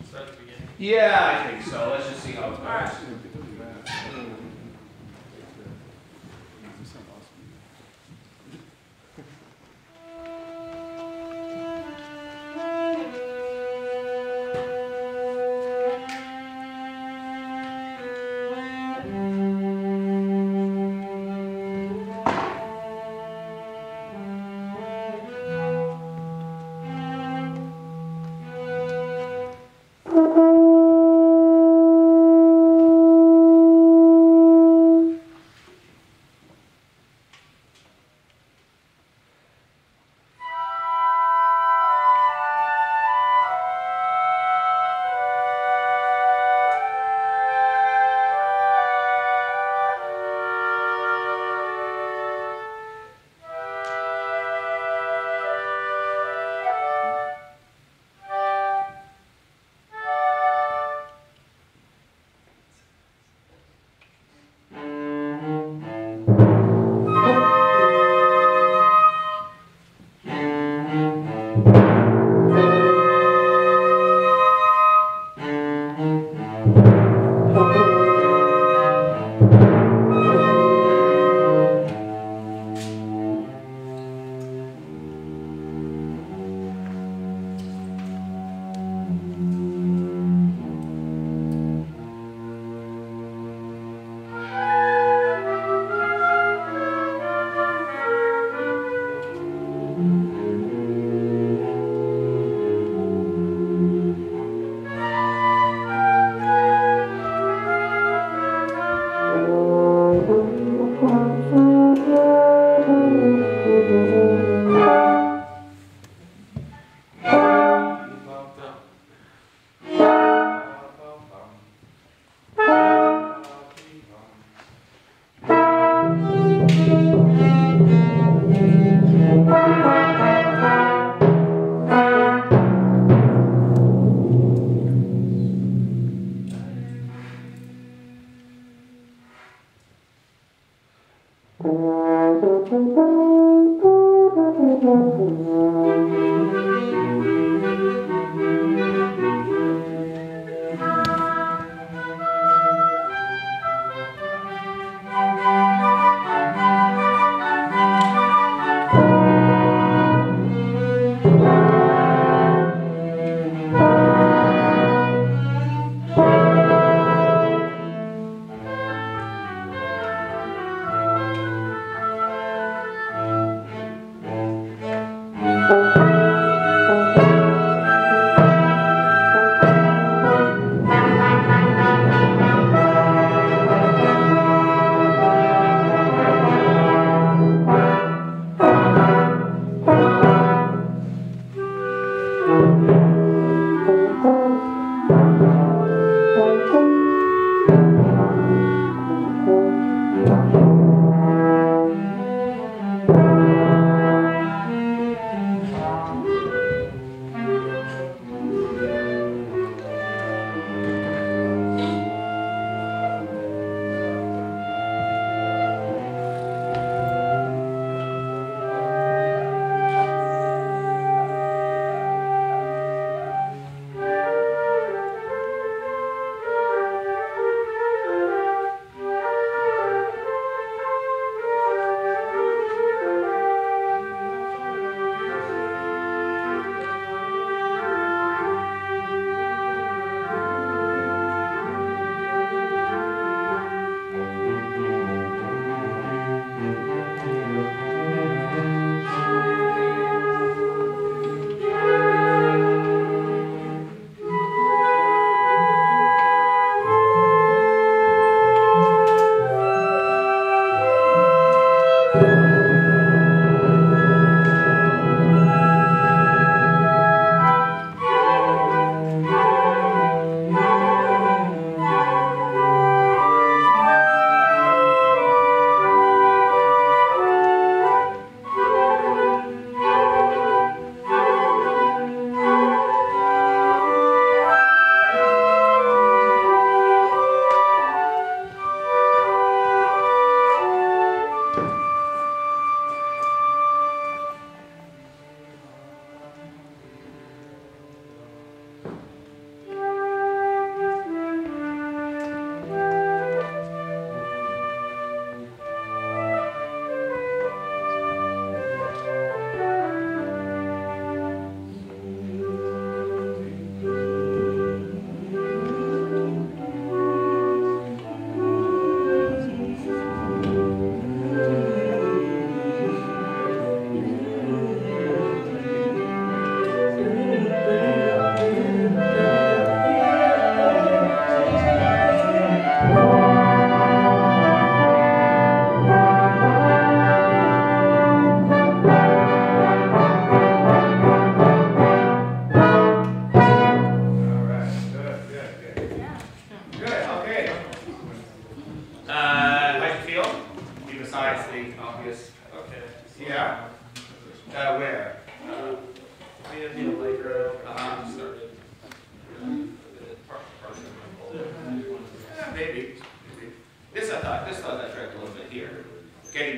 Start at the beginning. Yeah, I think so. Let's just see how it goes. All right.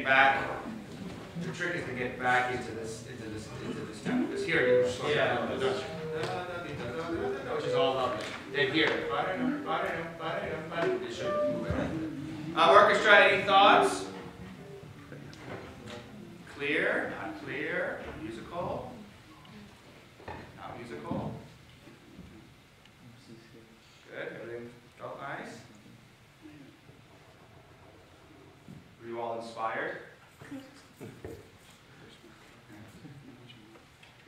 back. The trick is to get back into this tempo. Because here you slow down, which is all lovely. Then here, it should move. Orchestra, any thoughts? Clear, not clear, musical, not musical. Good, everything felt nice. Were you all inspired? I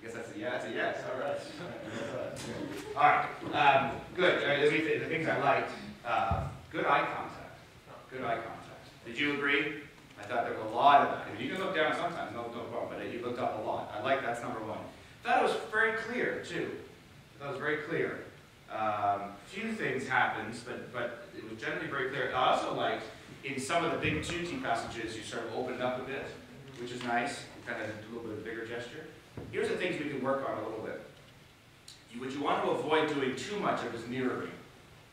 guess that's a yes. All right. All right. Good. The things I liked. Good eye contact. Good eye contact. Did you agree? I thought there was a lot of that. I mean, you can look down sometimes, no problem. But you looked up a lot. I like that's number one. I thought it was very clear too. I thought it was very clear. Few things happened, but it was generally very clear. I also liked in some of the big tutti passages, you sort of opened up a bit, which is nice. You kind of did a little bit of a bigger gesture. Here's the things we can work on a little bit. What you want to avoid doing too much of is mirroring,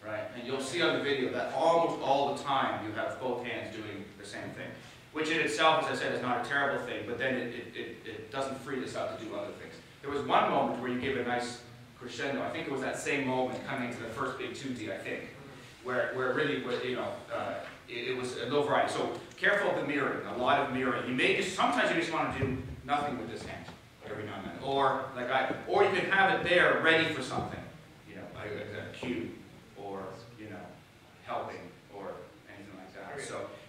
right? And you'll see on the video that almost all the time you have both hands doing the same thing, which in itself, as I said, is not a terrible thing, but then it doesn't free us up to do other things. There was one moment where you gave a nice crescendo. I think it was that same moment coming into the first big tutti, I think, where really, it was a little variety. So careful of the mirroring, a lot of mirroring. You may just, sometimes you just want to do nothing with this hand every now and then. Or you can have it there ready for something, like a cue, or, helping, or anything like that.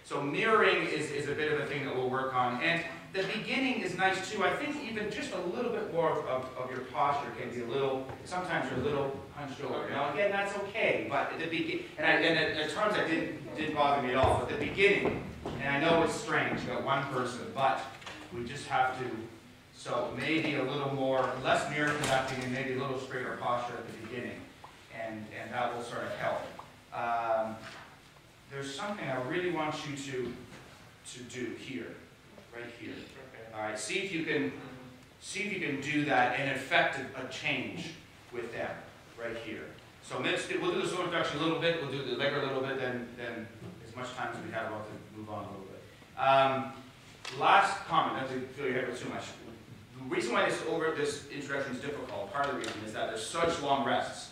So mirroring is a bit of a thing that we'll work on. And the beginning is nice too. I think even just a little bit more of your posture can be a little, sometimes you're a little hunched over. Now again, that's okay, but at the beginning, and at times that didn't bother me at all, but the beginning, and I know it's strange, you got one person, but we just have to, so maybe a little more, less mirror conducting and maybe a little straighter posture at the beginning, and that will sort of help. There's something I really want you to do here. Right here. Okay. All right. See if you can do that and effect a change with them right here. So we'll do the solo introduction a little bit. We'll do the Allegro a little bit. Then as much time as we have, we'll have to move on a little bit. Last comment. Not to fill your head with too much. The reason why this introduction is difficult, part of the reason, is that there's such long rests.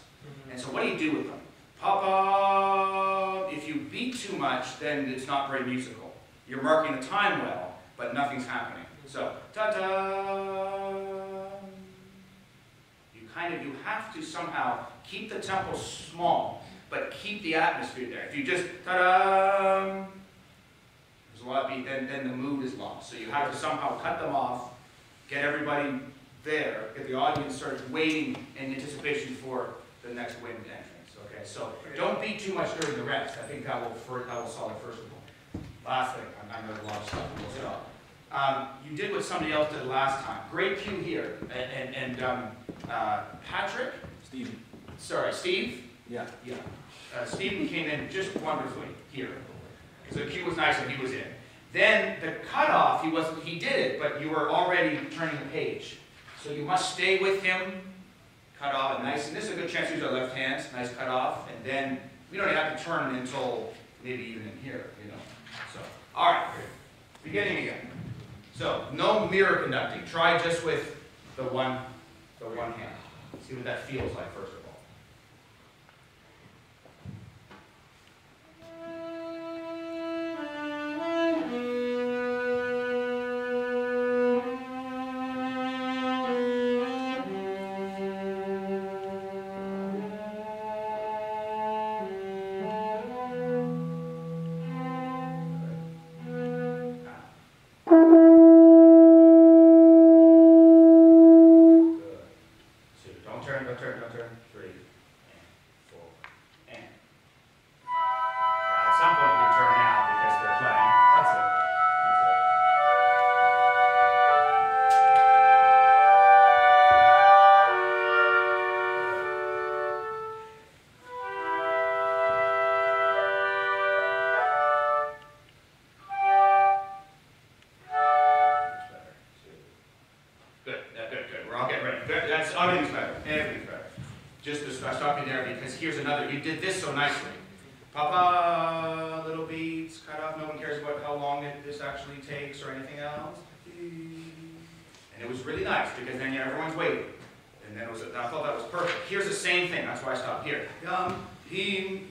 And so what do you do with them? Papa. If you beat too much, then it's not very musical. You're marking the time well, but nothing's happening. So, ta-da! You have to somehow keep the tempo small, but keep the atmosphere there. If you just, ta-da! There's a lot of beat, then the mood is lost. So you have to somehow cut them off, get everybody there, get the audience sort of waiting in anticipation for the next wind entrance. Okay, so don't beat too much during the rest. I think that will solve it first of all. Last thing, I know a lot of stuff, we'll stop. You did what somebody else did last time. Great cue here. And Patrick? Steve. Sorry, Steve? Yeah. Yeah. Steve came in just wonderfully here. So the cue was nice when he was in. Then the cutoff, he did it, but you were already turning the page. So you must stay with him, cut off, and this is a good chance to use our left hands, nice cut off, and then we don't even have to turn until maybe even in here, So, all right, beginning again. So, no mirror conducting. Try just with the one hand. See what that feels like first of all. Everything's better. Just to stop you there, because here's another. You did this so nicely. Papa, little beats, cut off. No one cares about how long this actually takes or anything else. And it was really nice because then everyone's waiting. And then I thought that was perfect. Here's the same thing. That's why I stopped here. Yum, him,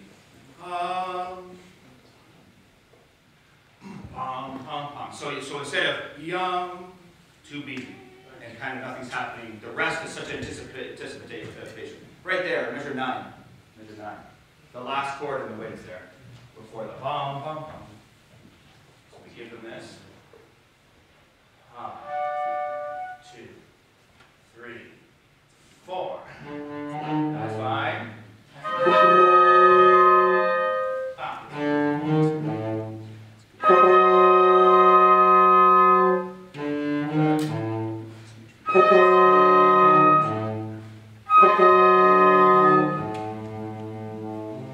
pum, pum, pum. So instead of yum, to be, and kind of nothing's happening, the rest is such anticipation. Right there, measure 9. Measure 9. The last chord in the winds there, before the pum, pum, pum. So we give them this. 1, 2, 3, 4. That's fine.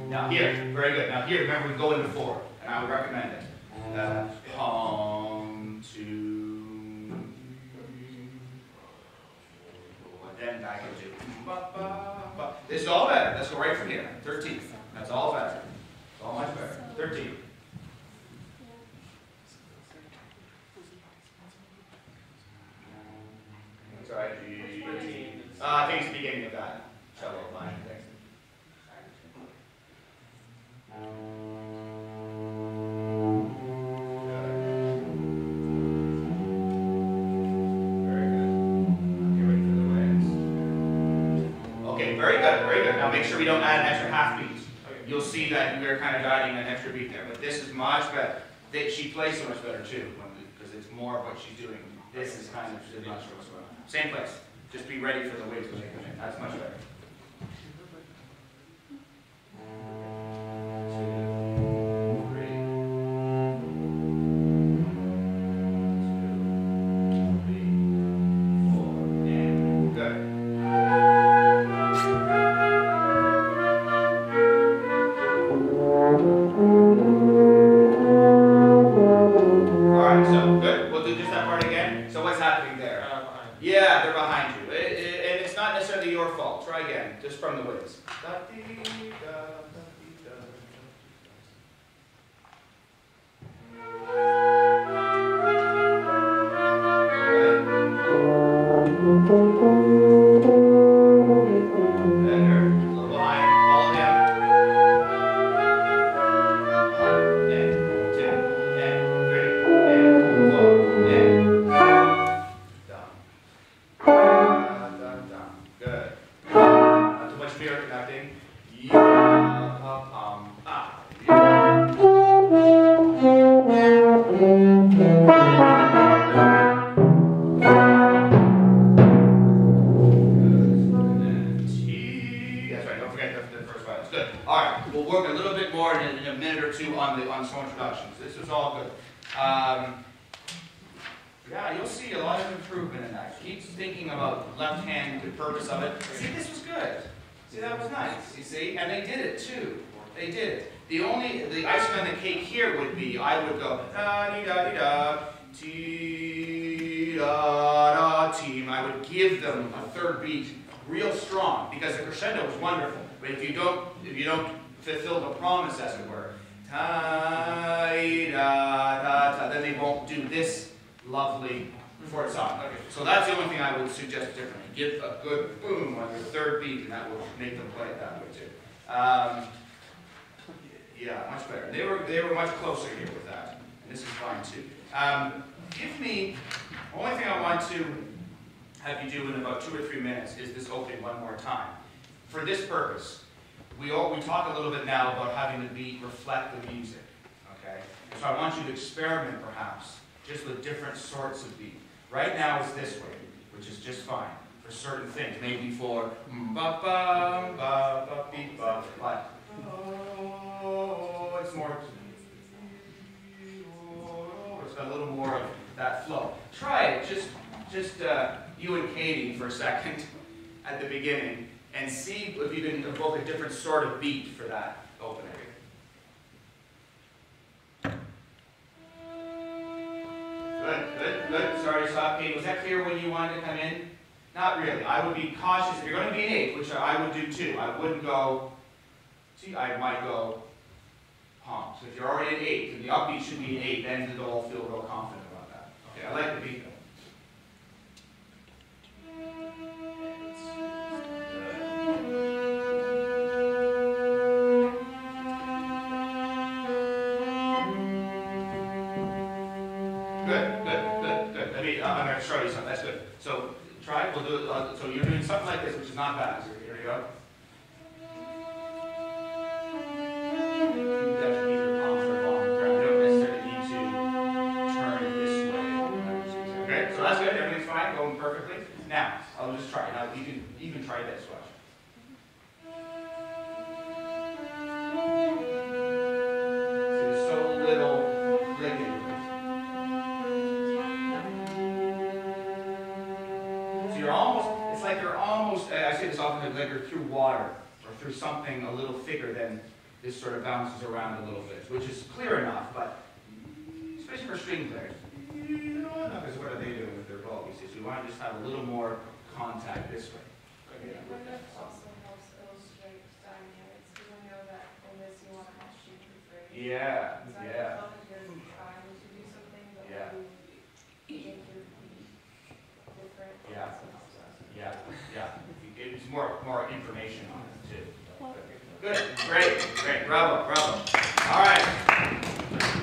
Now here, very good. Now here, remember we go into 4, and I would recommend it. Hum, 2, and then I can do ba, ba, ba. This is all better. Let's go right from here. 13th. That's all better. It's all much better. 13. That's all right. I think it's the beginning of that cello line. Very good. Now make sure we don't add an extra half beat. You'll see that we're kind of adding an extra beat there, but this is much better. She plays so much better too, because it's more of what she's doing. This is kind of, she's not sure what's going on. Same place. Just be ready for the waves when they come in. That's much better. Yeah, they're behind you. And it's not necessarily your fault. Try again, just from the winds. Yeah, you'll see a lot of improvement in that. Keep thinking about left hand, the purpose of it. See, this was good. See, that was nice. You see, and they did it too. They did it. The icing on the cake here would be, I would go da dee da dee da, ti da da ti. I would give them a third beat, real strong, because the crescendo was wonderful. But if you don't fulfill the promise, as it were, ta da da ta, then they won't do this lovely fourth song. Okay, so that's the only thing I would suggest differently. Give a good boom on your third beat, and that will make them play it that way too. Yeah, much better. They were much closer here with that. And this is fine too. Only thing I want to have you do in about 2 or 3 minutes is this opening one more time. For this purpose, we talk a little bit now about having the beat reflect the music. Okay? So I want you to experiment perhaps just with different sorts of beat. Right now it's this way, which is just fine for certain things. Maybe for ba ba ba ba beep ba, but it's more. It's got a little more of that flow. Try it, just you and Katie for a second at the beginning, and see if you can evoke a different sort of beat for that opening. Good. Sorry to stop, Katie. Was that clear when you wanted to come in? Not really. I would be cautious. If you're going to be an 8, which I would do too, I wouldn't go, see, I might go, palm. So if you're already at 8, and the upbeat should be an 8, then they'll all feel real confident about that. Okay, I like the beat though. Good. I'm going to show you something. That's good. So try it. We'll do it. So you're doing something like this, which is not bad. So here we go. You have to keep your palms sort of on the ground. You don't necessarily need to turn it this way. Okay. So that's good. Everything's fine. Going perfectly. Now I'll just try. Now you can even try this. Watch. See, there's so little clicking. You're almost, it's like they're almost, I say this often, like they're through water or through something a little thicker than this sort of bounces around a little bit, which is clear enough, but especially for string players, you know what, because what are they doing with their bow? You see, so you want to just have a little more contact this way. I wonder if it also helps illustrate dynamics, because I know that in this you want to have sheet free. Yeah, so yeah. I felt like you're trying to do something, but Yeah. you make your beat different. Yeah. Yeah. It's more information on it too. Good, great, bravo. All right,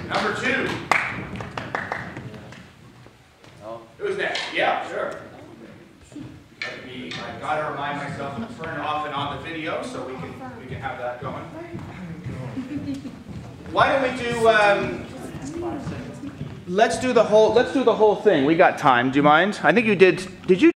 number 2. Who's next? Yeah, sure. I gotta remind myself to turn off and on the video so we can have that going. Why don't we do? Let's do the whole thing. We got time. Do you mind? I think you did. Did you?